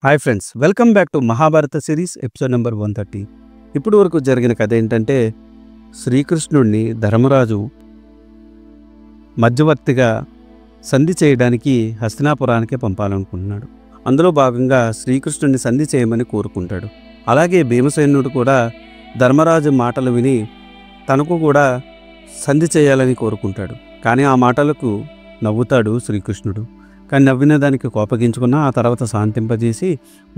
Hi friends, welcome back to Mahabharata series episode number 130. ఇప్పుడు వరకు జరిగిన కథ ఏంటంటే, శ్రీకృష్ణుడిని ధర్మరాజు మధ్యవర్తిగా సంధి చేయడానికి హస్తినాపురానికి పంపాలనుకుంటున్నాడు. అందులో భాగంగా శ్రీకృష్ణుడిని సంధి చేయమని కోరుకుంటాడు. అలాగే భీమసేనుడు కూడా ధర్మరాజు మాటలు విని తనకు కూడా సంధి చేయాలని కోరుకుంటాడు. కానీ ఆ మాటలకు నవ్వుతాడు శ్రీకృష్ణుడు. కానీ నవ్విన దానికి కోపగించుకున్న ఆ తర్వాత శాంతింపజేసి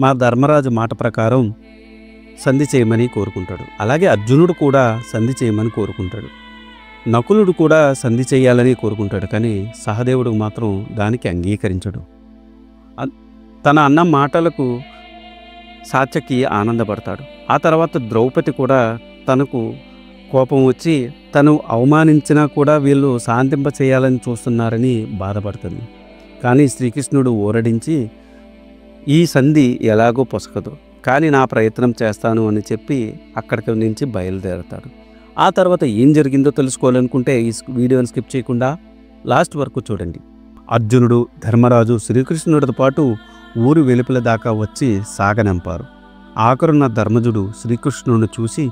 మా ధర్మరాజు మాట ప్రకారం సంధి చేయమని కోరుకుంటాడు. అలాగే అర్జునుడు కూడా సంధి చేయమని కోరుకుంటాడు. నకులుడు కూడా సంధి చేయాలని కోరుకుంటాడు. కానీ సహదేవుడు మాత్రం దానికి అంగీకరించడు. తన అన్న మాటలకు సాత్యకి ఆనందపడతాడు. ఆ తర్వాత ద్రౌపది కూడా తనకు కోపం వచ్చి తను అవమానించినా కూడా వీళ్ళు శాంతింప చేయాలని చూస్తున్నారని బాధపడుతుంది. కానీ శ్రీకృష్ణుడు ఊరడించి ఈ సంధి ఎలాగో పొసగదు, కానీ నా ప్రయత్నం చేస్తాను అని చెప్పి అక్కడికి నుంచి బయలుదేరతాడు. ఆ తర్వాత ఏం జరిగిందో తెలుసుకోవాలనుకుంటే ఈ వీడియోని స్కిప్ చేయకుండా లాస్ట్ వరకు చూడండి. అర్జునుడు, ధర్మరాజు శ్రీకృష్ణుడితో పాటు ఊరు వెలుపల దాకా వచ్చి సాగనంపారు. ఆఖరున్న ధర్మజుడు శ్రీకృష్ణుడిని చూసి,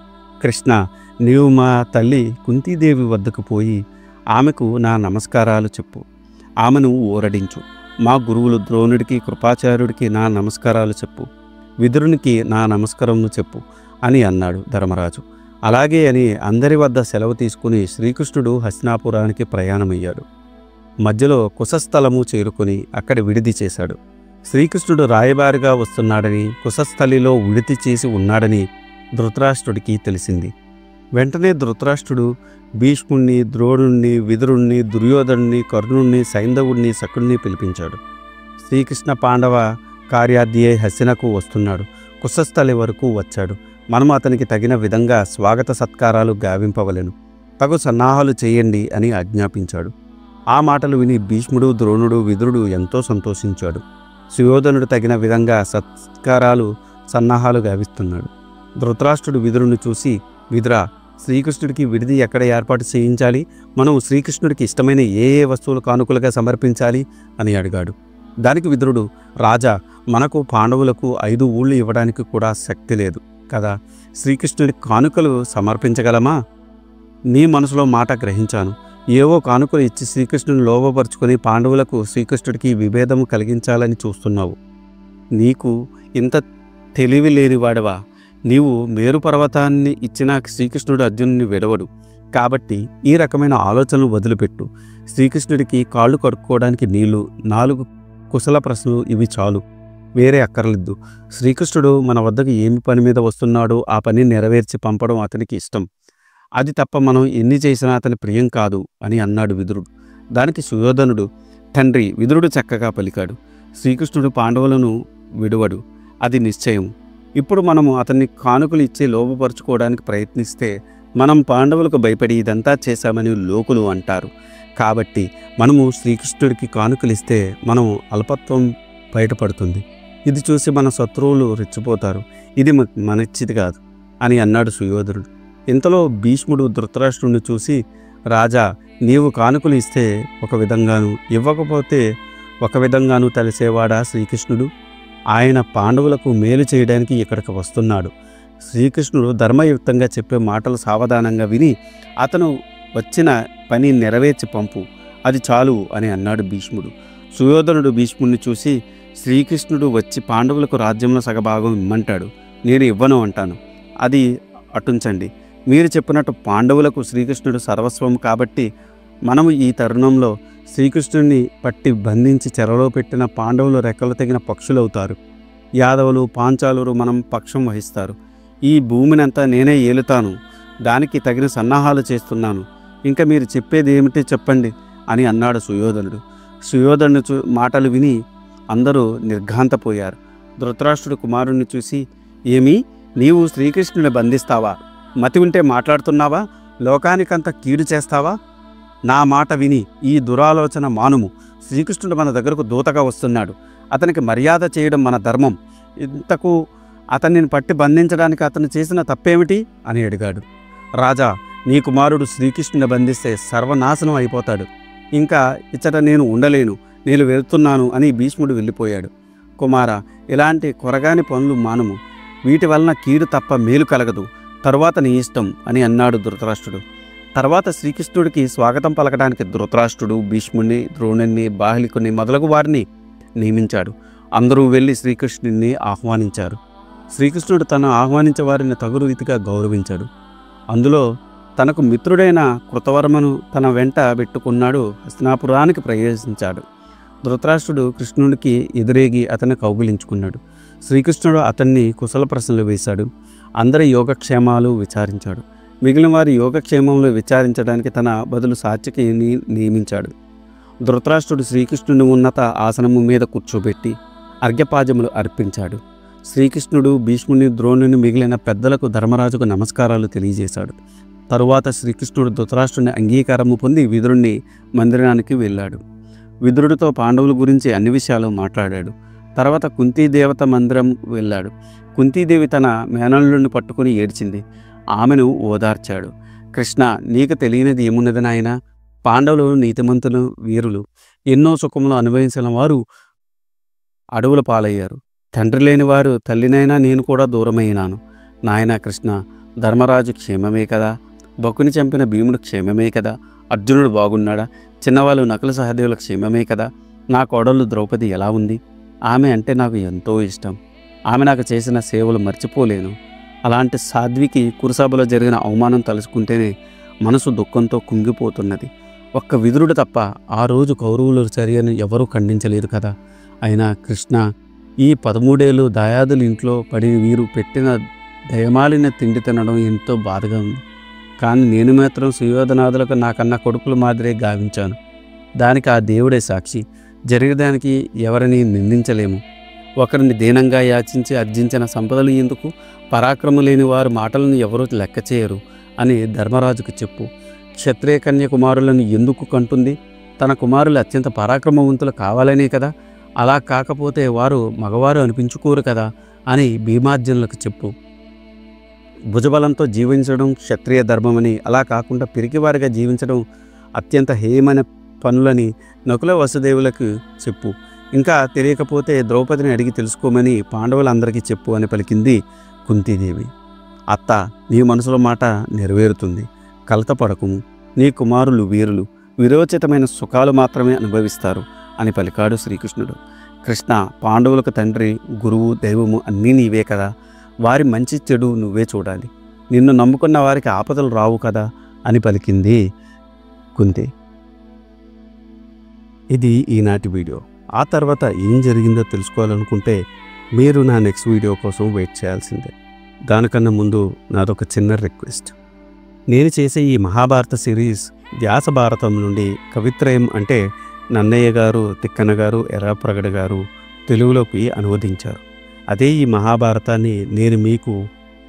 కృష్ణ, నీవు మా తల్లి కుంతీదేవి వద్దకు పోయి ఆమెకు నా నమస్కారాలు చెప్పు, ఆమెను ఊరడించు. మా గురువులు ద్రోణుడికి, కృపాచార్యుడికి నా నమస్కారాలు చెప్పు, విదురునికి నా నమస్కారము చెప్పు అని అన్నాడు ధర్మరాజు. అలాగే అని అందరి వద్ద సెలవు తీసుకుని శ్రీకృష్ణుడు హస్తినాపురానికి ప్రయాణమయ్యాడు. మధ్యలో కుశస్థలము చేరుకుని అక్కడ విడిది చేశాడు. శ్రీకృష్ణుడు రాయబారిగా వస్తున్నాడని, కుశస్థలిలో విడిది చేసి ఉన్నాడని ధృతరాష్ట్రుడికి తెలిసింది. వెంటనే ధృతరాష్ట్రుడు భీష్ముణ్ణి, ద్రోణుణ్ణి, విదురుణ్ణి, దుర్యోధనుణ్ణి, కర్ణుణ్ణి, సైంధవుణ్ణి, శకుణ్ణి పిలిపించాడు. శ్రీకృష్ణ పాండవ కార్యార్థి హస్తినకు వస్తున్నాడు. కుశస్థలి వరకు వచ్చాడు. మనం అతనికి తగిన విధంగా స్వాగత సత్కారాలు గావింపవలెను, తగు సన్నాహాలు చేయండి అని ఆజ్ఞాపించాడు. ఆ మాటలు విని భీష్ముడు, ద్రోణుడు, విదురుడు ఎంతో సంతోషించాడు. సుయోధనుడు తగిన విధంగా సత్కారాలు, సన్నాహాలు గావిస్తున్నాడు. ధృతరాష్ట్రుడు విదురుని చూసి, విదురా, శ్రీకృష్ణుడికి విడిది ఎక్కడ ఏర్పాటు చేయించాలి, మనం శ్రీకృష్ణుడికి ఇష్టమైన ఏ ఏ వస్తువులు కానుకలుగా సమర్పించాలి అని అడిగాడు. దానికి విదురుడు, రాజా, మనకు పాండవులకు 5 ఊళ్ళు ఇవ్వడానికి కూడా శక్తి లేదు కదా, శ్రీకృష్ణుడికి కానుకలు సమర్పించగలమా? నీ మనసులో మాట గ్రహించాను. ఏవో కానుకలు ఇచ్చి శ్రీకృష్ణుని లోపపరుచుకొని పాండవులకు, శ్రీకృష్ణుడికి విభేదము కలిగించాలని చూస్తున్నావు. నీకు ఇంత తెలివి లేనివాడవా? నీవు మేరు పర్వతాన్ని ఇచ్చినా శ్రీకృష్ణుడు అర్జునుడిని విడవడు. కాబట్టి ఈ రకమైన ఆలోచనలు వదిలిపెట్టు. శ్రీకృష్ణుడికి కాళ్ళు కడుక్కోవడానికి నీళ్లు, 4 కుశల ప్రశ్నలు ఇవి చాలు, వేరే అక్కర్లేదు. శ్రీకృష్ణుడు మన వద్దకు ఏమి పని మీద వస్తున్నాడో ఆ పని నెరవేర్చి పంపడం అతనికి ఇష్టం. అది తప్ప మనం ఎన్ని చేసినా అతని ప్రియం కాదు అని అన్నాడు విదురుడు. దానికి సుయోధనుడు, తండ్రి, విదురుడు చక్కగా పలికాడు. శ్రీకృష్ణుడు పాండవులను విడువడు, అది నిశ్చయం. ఇప్పుడు మనము అతన్ని కానుకలు ఇచ్చి లోపపరుచుకోవడానికి ప్రయత్నిస్తే మనం పాండవులకు భయపడి ఇదంతా చేశామని లోకులు అంటారు. కాబట్టి మనము శ్రీకృష్ణుడికి కానుకలు ఇస్తే మనం అల్పత్వం బయటపడుతుంది. ఇది చూసి మన శత్రువులు రెచ్చిపోతారు. ఇది మనచ్చిది కాదు అని అన్నాడు సుయోధనుడు. ఇంతలో భీష్ముడు ధృతరాష్ట్రుడిని చూసి, రాజా, నీవు కానుకలు ఇస్తే ఒక విధంగాను, ఇవ్వకపోతే ఒక విధంగాను తెలిసేవాడా శ్రీకృష్ణుడు? ఆయన పాండవులకు మేలు చేయడానికి ఇక్కడికి వస్తున్నాడు. శ్రీకృష్ణుడు ధర్మయుక్తంగా చెప్పే మాటలు సావధానంగా విని అతను వచ్చిన పని నెరవేర్చి పంపు, అది చాలు అని అన్నాడు భీష్ముడు. సుయోధనుడు భీష్ముడిని చూసి, శ్రీకృష్ణుడు వచ్చి పాండవులకు రాజ్యంలో సగభాగం ఇమ్మంటాడు, నేను ఇవ్వను అంటాను. అది అటుంచండి. మీరు చెప్పినట్టు పాండవులకు శ్రీకృష్ణుడు సర్వస్వం కాబట్టి మనము ఈ తరుణంలో శ్రీకృష్ణుడిని పట్టి బంధించి చెరలో పెట్టిన పాండవులు రెక్కలు తెగిన పక్షులవుతారు. యాదవులు, పాంచాలురు మనం పక్షం వహిస్తారు. ఈ భూమినంతా నేనే ఏలుతాను. దానికి తగిన సన్నాహాలు చేస్తున్నాను. ఇంకా మీరు చెప్పేది ఏమిటి చెప్పండి అని అన్నాడు సుయోధనుడు. సుయోధనుడు మాటలు విని అందరూ నిర్ఘాంతపోయారు. ధృతరాష్ట్రుడు కుమారుణ్ణి చూసి, ఏమి, నీవు శ్రీకృష్ణుని బంధిస్తావా? మతి ఉంటే మాట్లాడుతున్నావా? లోకానికంత కీడు చేస్తావా? నా మాట విని ఈ దురాలోచన మానుము. శ్రీకృష్ణుడు మన దగ్గరకు దూతగా వస్తున్నాడు. అతనికి మర్యాద చేయడం మన ధర్మం. ఇంతకు అతన్ని పట్టి బంధించడానికి అతను చేసిన తప్పేమిటి అని అడిగాడు. రాజా, నీ కుమారుడు శ్రీకృష్ణుని బంధిస్తే సర్వనాశనం అయిపోతాడు. ఇంకా ఇచ్చట నేను ఉండలేను, నేను వెళ్తున్నాను అని భీష్ముడు వెళ్ళిపోయాడు. కుమారా, ఇలాంటి కొరగాని పనులు మానము, వీటి వలన కీడు తప్ప మేలు కలగదు, తరువాత నీ ఇష్టం అని అన్నాడు ధృతరాష్ట్రుడు. తర్వాత శ్రీకృష్ణుడికి స్వాగతం పలకడానికి ధృతరాష్ట్రుడు భీష్ముడిని, ద్రోణుని, బాహ్లికుని మొదలగు వారిని నియమించాడు. అందరూ వెళ్ళి శ్రీకృష్ణుడిని ఆహ్వానించారు. శ్రీకృష్ణుడు తను ఆహ్వానించే వారిని తగు రీతిగా గౌరవించాడు. అందులో తనకు మిత్రుడైన కృతవర్మను తన వెంట పెట్టుకున్నాడు. హస్తినాపురానికి ప్రవేశించాడు. ధృతరాష్ట్రుడు కృష్ణుడికి ఎదురేగి అతన్ని కౌగిలించుకున్నాడు. శ్రీకృష్ణుడు అతన్ని కుశల ప్రశ్నలు వేశాడు. అందరి యోగక్షేమాలు విచారించాడు. మిగిలిన వారి యోగక్షేమంలో విచారించడానికి తన బదులు సాత్యకిని నియమించాడు. ధృతరాష్ట్రుడు శ్రీకృష్ణుని ఉన్నత ఆసనము మీద కూర్చోబెట్టి అర్ఘ్యపాద్యములు అర్పించాడు. శ్రీకృష్ణుడు భీష్ముని, ద్రోణుని, మిగిలిన పెద్దలకు ధర్మరాజుకు నమస్కారాలు తెలియజేశాడు. తరువాత శ్రీకృష్ణుడు ధృతరాష్ట్రుని అంగీకారము పొంది విదురుని మందిరానికి వెళ్ళాడు. విదురుడితో పాండవుల గురించి అన్ని విషయాలు మాట్లాడాడు. తర్వాత కుంతీదేవత మందిరం వెళ్ళాడు. కుంతీదేవి తన మేనల్లుడిని పట్టుకుని ఏడ్చింది. ఆమెను ఓదార్చాడు. కృష్ణ, నీకు తెలియనిది ఏమున్నది నాయనా? పాండవులు నీతిమంతులు, వీరులు, ఎన్నో సుఖములు అనుభవించిన వారు అడవుల పాలయ్యారు. తండ్రి లేని వారు తల్లినైనా నేను కూడా దూరమైనాను. నాయనా కృష్ణ, ధర్మరాజు క్షేమమే కదా? బకుని చంపిన భీముడు క్షేమమే కదా? అర్జునుడు బాగున్నాడా? చిన్నవాళ్ళు నకుల సహదేవుల క్షేమమే కదా? నా కోడలు ద్రౌపది ఎలా ఉంది? ఆమె అంటే నాకు ఎంతో ఇష్టం. ఆమె నాకు చేసిన సేవలు మర్చిపోలేను. అలాంటి సాధ్వికి కురుసభలో జరిగిన అవమానం తలుచుకుంటేనే మనసు దుఃఖంతో కుంగిపోతున్నది. ఒక్క విదురుడు తప్ప ఆ రోజు కౌరవుల చర్యను ఎవరూ ఖండించలేదు కదా. అయినా కృష్ణ, ఈ 13 ఏళ్ళు దాయాదులు ఇంట్లో పడి వీరు పెట్టిన దయమాలిన తిండి తినడం ఎంతో బాధగా ఉంది. కానీ నేను మాత్రం సుయోధనాదులకు నాకన్నా కొడుకుల మాదిరే గావించాను. దానికి ఆ దేవుడే సాక్షి. జరిగేదానికి ఎవరిని నిందించలేము. ఒకరిని దీనంగా యాచించి అర్జించిన సంపదలు ఎందుకు? పరాక్రమం లేని వారి మాటలను ఎవరూ లెక్క చేయరు అని ధర్మరాజుకు చెప్పు. క్షత్రియ కన్య కుమారులను ఎందుకు కంటుంది? తన కుమారులు అత్యంత పరాక్రమవంతులు కావాలనే కదా. అలా కాకపోతే వారు మగవారు అనిపించుకోరు కదా అని భీమార్జునులకు చెప్పు. భుజబలంతో జీవించడం క్షత్రియ ధర్మమని, అలా కాకుండా పిరికివారిగా జీవించడం అత్యంత హేయమైన పనులని నకుల వసుదేవులకు చెప్పు. ఇంకా తెలియకపోతే ద్రౌపదిని అడిగి తెలుసుకోమని పాండవులందరికీ చెప్పు అని పలికింది కుంతీదేవి. అత్త, నీ మనసులో మాట నెరవేరుతుంది. కలతపడకుము. నీ కుమారులు వీరులు, విరోచితమైన సుఖాలు మాత్రమే అనుభవిస్తారు అని పలికాడు శ్రీకృష్ణుడు. కృష్ణ, పాండవులకు తండ్రి, గురువు, దైవము అన్నీ నీవే కదా. వారి మంచి చెడు నువ్వే చూడాలి. నిన్ను నమ్ముకున్న వారికి ఆపదలు రావు కదా అని పలికింది కుంతి. ఇది ఈనాటి వీడియో. ఆ తర్వాత ఏం జరిగిందో తెలుసుకోవాలనుకుంటే మీరు నా నెక్స్ట్ వీడియో కోసం వెయిట్ చేయాల్సిందే. దానికన్నా ముందు నాదొక చిన్న రిక్వెస్ట్. నేను చేసే ఈ మహాభారత సిరీస్ వ్యాస భారతం నుండి కవిత్రయం అంటే నన్నయ్య గారు, తిక్కన గారు, ఎర్రాప్రగడ గారు తెలుగులోకి అనువదించారు. అదే ఈ మహాభారతాన్ని నేను మీకు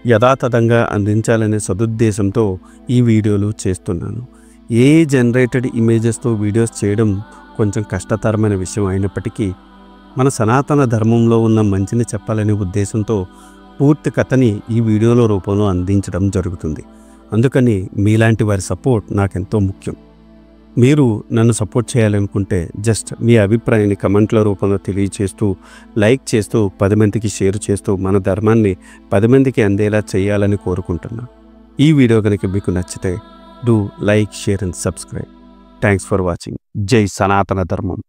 యథాతథంగా అందించాలనే సదుద్దేశంతో ఈ వీడియోలు చేస్తున్నాను. ఏ జనరేటెడ్ ఇమేజెస్తో వీడియోస్ చేయడం కొంచెం కష్టతరమైన విషయం అయినప్పటికీ మన సనాతన ధర్మంలో ఉన్న మంచిని చెప్పాలనే ఉద్దేశంతో పూర్తి కథని ఈ వీడియోల రూపంలో అందించడం జరుగుతుంది. అందుకని మీలాంటి వారి సపోర్ట్ నాకెంతో ముఖ్యం. మీరు నన్ను సపోర్ట్ చేయాలనుకుంటే జస్ట్ మీ అభిప్రాయాన్ని కమెంట్ల రూపంలో తెలియచేస్తూ, లైక్ చేస్తూ, 10 మందికి షేర్ చేస్తూ మన ధర్మాన్ని 10 మందికి అందేలా చేయాలని కోరుకుంటున్నాను. ఈ వీడియో కనుక మీకు నచ్చితే do like, share and subscribe. Thanks for watching. జై సనాతన ధర్మం.